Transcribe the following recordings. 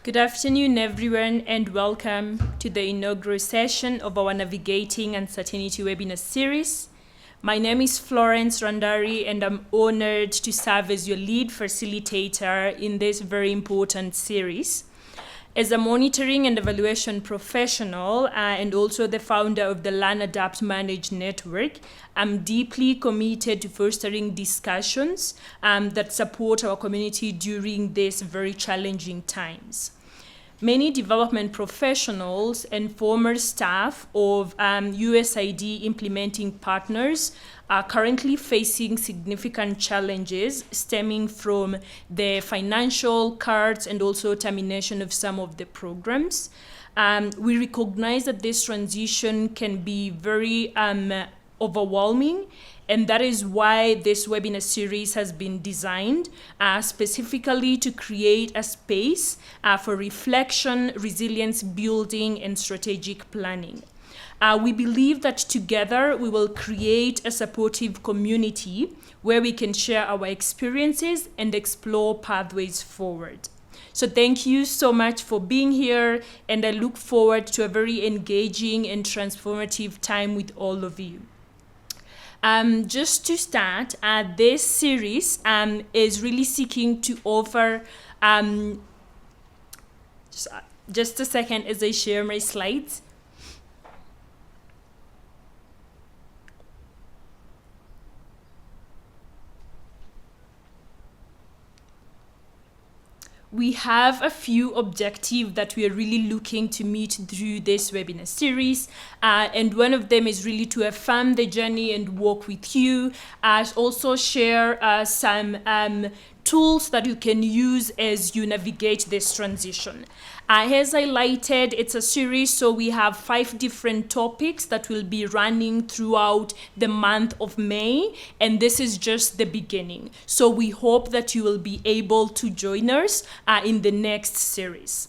Good afternoon, everyone, and welcome to the inaugural session of our Navigating Uncertainty webinar series. My name is Florence Randari, and I'm honored to serve as your lead facilitator in this very important series. As a monitoring and evaluation professional and also the founder of the Learn, Adapt, Manage Network, I'm deeply committed to fostering discussions that support our community during these very challenging times. Many development professionals and former staff of USAID implementing partners are currently facing significant challenges stemming from the financial cuts and also termination of some of the programs. We recognize that this transition can be very overwhelming, and that is why this webinar series has been designed specifically to create a space for reflection, resilience building, and strategic planning. We believe that together we will create a supportive community where we can share our experiences and explore pathways forward. So thank you so much for being here, and I look forward to a very engaging and transformative time with all of you. Just to start, this series is really seeking to offer, just a second as I share my slides. We have a few objectives that we are really looking to meet through this webinar series, and one of them is really to affirm the journey and walk with you, also share some tools that you can use as you navigate this transition. As highlighted, it's a series, so we have 5 different topics that will be running throughout the month of May, and this is just the beginning. So we hope that you will be able to join us in the next series.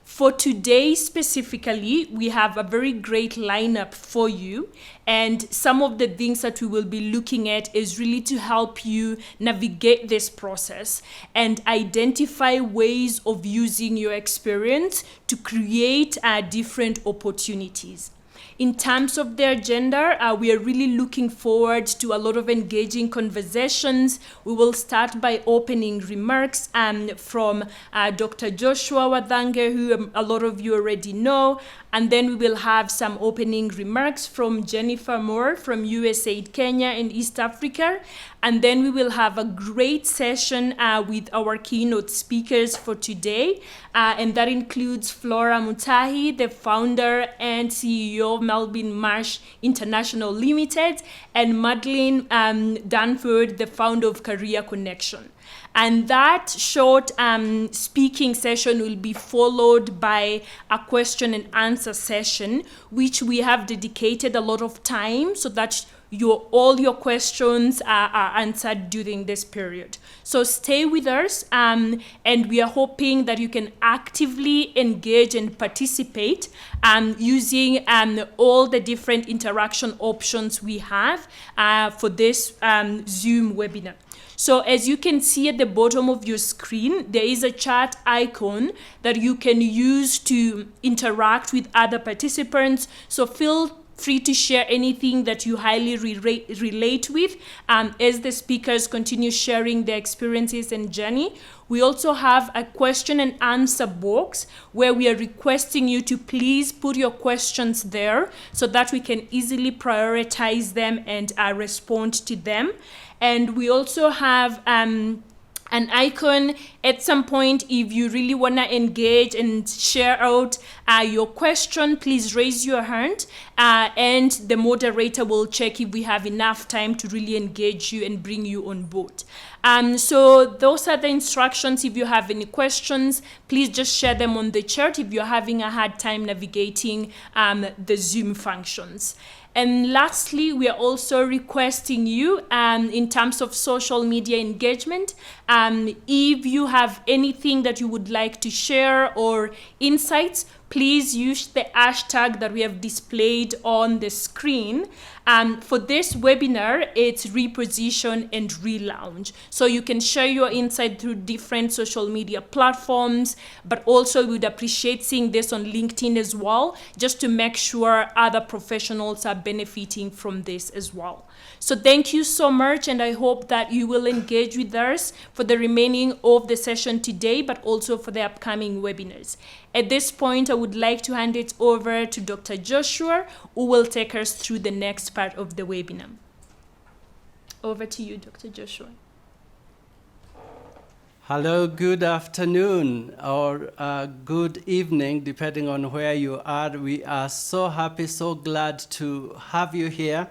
For today specifically, we have a very great lineup for you, and some of the things that we will be looking at is really to help you navigate this process and identify ways of using your experience to create different opportunities. In terms of the agenda, we are really looking forward to a lot of engaging conversations. We will start by opening remarks from Dr. Joshua Wadhange, who a lot of you already know, and then we will have some opening remarks from Jennifer Moore from USAID Kenya and East Africa, and then we will have a great session with our keynote speakers for today, and that includes Flora Mutahi, the founder and CEO of Melvin Marsh International Limited, and Madeline Danford, the founder of Career Connection. And that short speaking session will be followed by a question and answer session, which we have dedicated a lot of time so that all your questions are answered during this period. So stay with us, and we are hoping that you can actively engage and participate using all the different interaction options we have for this Zoom webinar. So as you can see at the bottom of your screen, there is a chat icon that you can use to interact with other participants. So feel free to share anything that you highly relate with as the speakers continue sharing their experiences and journey. We also have a question and answer box where we are requesting you to please put your questions there so that we can easily prioritize them and respond to them. And we also have an icon at some point. If you really want to engage and share out your question, please raise your hand and the moderator will check if we have enough time to really engage you and bring you on board. So those are the instructions. If you have any questions, please just share them on the chat if you're having a hard time navigating the Zoom functions. And lastly, we are also requesting you in terms of social media engagement, if you have anything that you would like to share or insights, please use the hashtag that we have displayed on the screen. For this webinar, it's reposition and relaunch. So you can share your insight through different social media platforms, but also we would appreciate seeing this on LinkedIn as well, just to make sure other professionals are benefiting from this as well. So thank you so much, and I hope that you will engage with us for the remaining of the session today, but also for the upcoming webinars. At this point, I would like to hand it over to Dr. Joshua, who will take us through the next part of the webinar. Over to you, Dr. Joshua. Hello, good afternoon, or good evening, depending on where you are. We are so happy, so glad to have you here.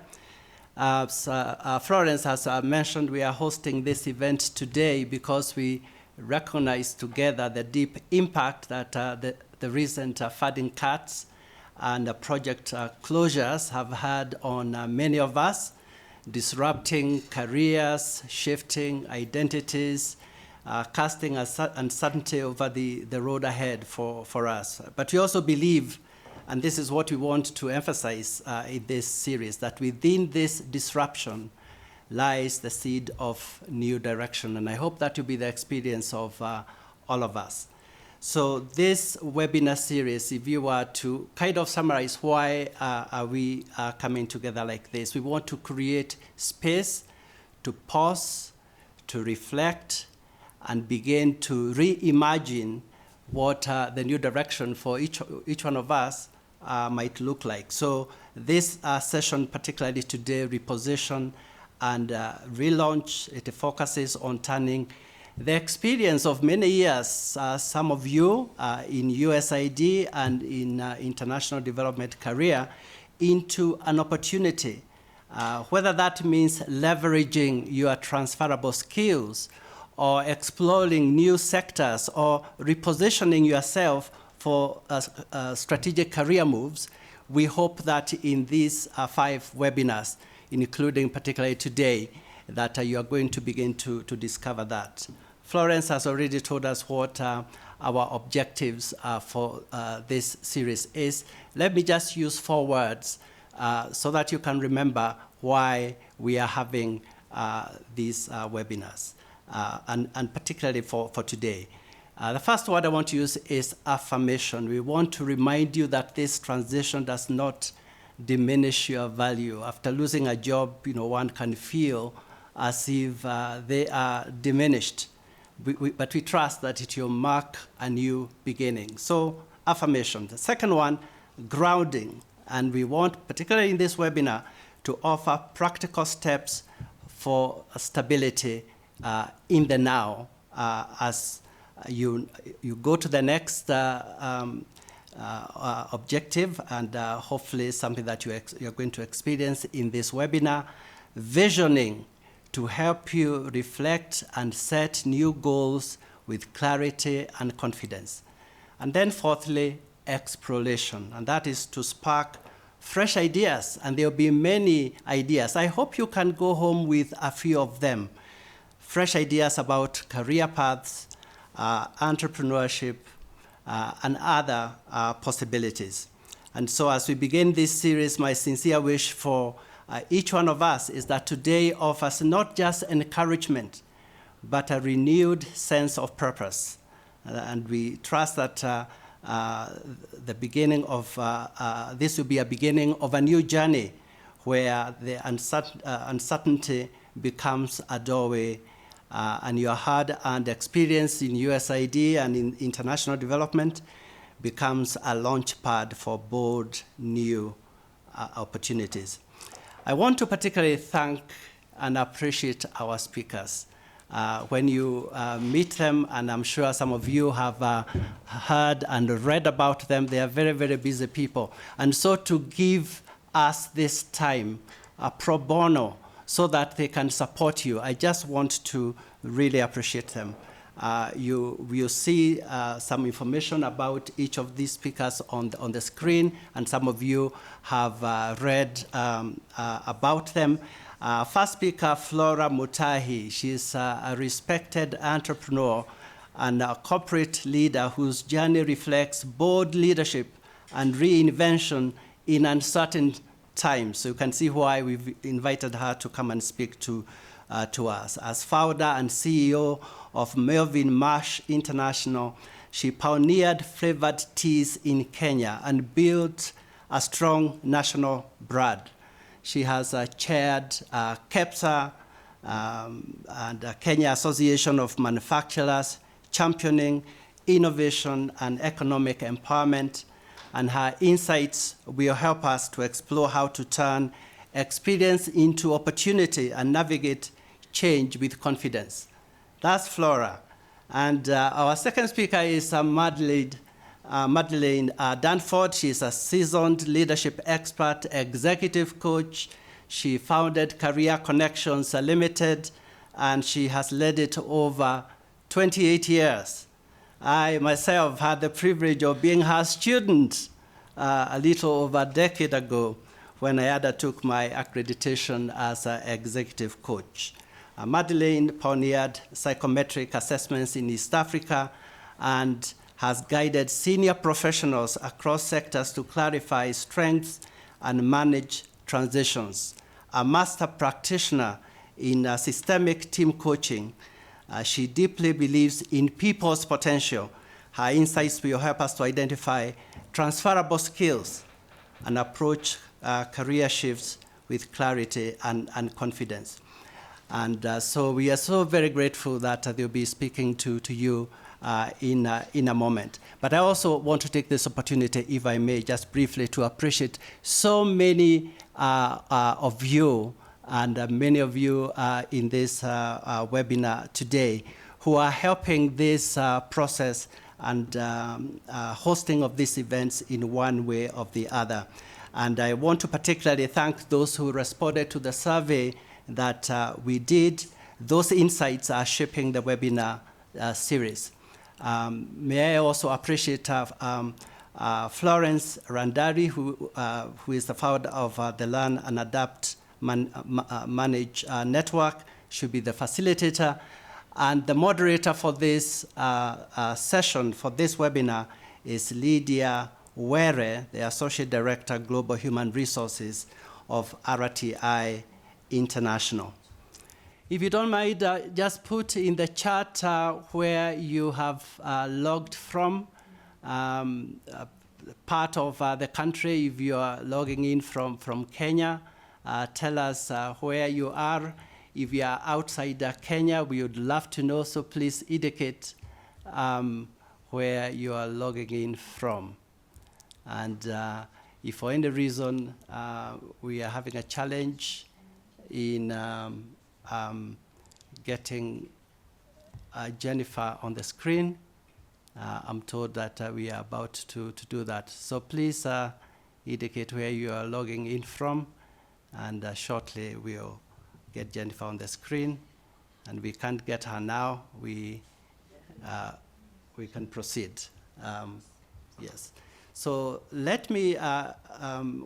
Florence has mentioned, we are hosting this event today because we recognize together the deep impact that the recent funding cuts and project closures have had on many of us, disrupting careers, shifting identities, casting uncertainty over the road ahead for us. But we also believe, and this is what we want to emphasize in this series, that within this disruption lies the seed of new direction. And I hope that will be the experience of all of us. So this webinar series, if you were to kind of summarize why are we coming together like this, we want to create space to pause, to reflect, and begin to reimagine what the new direction for each one of us might look like. So this session, particularly today, reposition and relaunch, it focuses on turning the experience of many years, some of you in USAID and in international development career, into an opportunity, whether that means leveraging your transferable skills or exploring new sectors or repositioning yourself for strategic career moves. We hope that in these 5 webinars, including particularly today, that you are going to begin to discover that. Florence has already told us what our objectives for this series is. Let me just use 4 words so that you can remember why we are having these webinars, and particularly for today. The first word I want to use is affirmation. We want to remind you that this transition does not diminish your value. After losing a job, one can feel as if they are diminished. But we trust that it will mark a new beginning. So affirmation. The second one, grounding. And we want, particularly in this webinar, to offer practical steps for stability in the now as you go to the next objective, and hopefully something that you're going to experience in this webinar. Visioning, to help you reflect and set new goals with clarity and confidence. And then fourthly, exploration, and that is to spark fresh ideas, and there will be many ideas. I hope you can go home with a few of them. Fresh ideas about career paths, entrepreneurship, and other possibilities. And so as we begin this series, my sincere wish for each one of us is that today offers not just encouragement, but a renewed sense of purpose. And we trust that the beginning of this will be a beginning of a new journey where the uncertainty becomes a doorway, and your hard-earned experience in USAID and in international development becomes a launch pad for bold new opportunities. I want to particularly thank and appreciate our speakers. When you meet them, and I'm sure some of you have heard and read about them, they are very, very busy people. And so to give us this time, pro bono, so that they can support you, I just want to really appreciate them. You will see some information about each of these speakers on the screen, and some of you have read about them. First speaker, Flora Mutahi. She's a respected entrepreneur and a corporate leader whose journey reflects bold leadership and reinvention in uncertain time. So you can see why we've invited her to come and speak to us. As founder and CEO of Melvin Marsh International, she pioneered flavored teas in Kenya and built a strong national brand. She has chaired KEPSA and Kenya Association of Manufacturers, championing innovation and economic empowerment, and her insights will help us to explore how to turn experience into opportunity and navigate change with confidence. That's Flora. And our second speaker is Madeleine Danford. She's a seasoned leadership expert, executive coach. She founded Career Connections Limited, and she has led it over 28 years. I myself had the privilege of being her student a little over a decade ago when I undertook my accreditation as an executive coach. Madeleine pioneered psychometric assessments in East Africa and has guided senior professionals across sectors to clarify strengths and manage transitions. A master practitioner in systemic team coaching, she deeply believes in people's potential. Her insights will help us to identify transferable skills and approach career shifts with clarity and confidence. And so we are so very grateful that they'll be speaking to you in a moment. But I also want to take this opportunity, if I may, just briefly to appreciate so many of you and many of you in this webinar today who are helping this process and hosting of these events in one way or the other. And I want to particularly thank those who responded to the survey that we did. Those insights are shaping the webinar series. May I also appreciate Florence Randari, who is the founder of the Learn and Adapt Manage Network. She'll be the facilitator. And the moderator for this session, for this webinar, is Lydia Were, the Associate Director, Global Human Resources of RTI International. If you don't mind, just put in the chat where you have logged from, part of the country. If you are logging in from Kenya, tell us where you are. If you are outside Kenya, we would love to know, so please indicate where you are logging in from. And if for any reason we are having a challenge in getting Jennifer on the screen, I'm told that we are about to do that. So please indicate where you are logging in from, and shortly we'll get Jennifer on the screen. And we can't get her now. We can proceed. Yes. So let me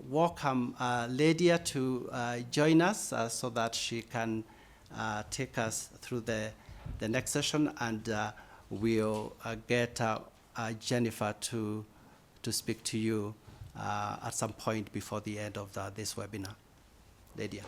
welcome Lydia to join us so that she can take us through the next session, and we'll get Jennifer to speak to you at some point before the end of this webinar. Lydia.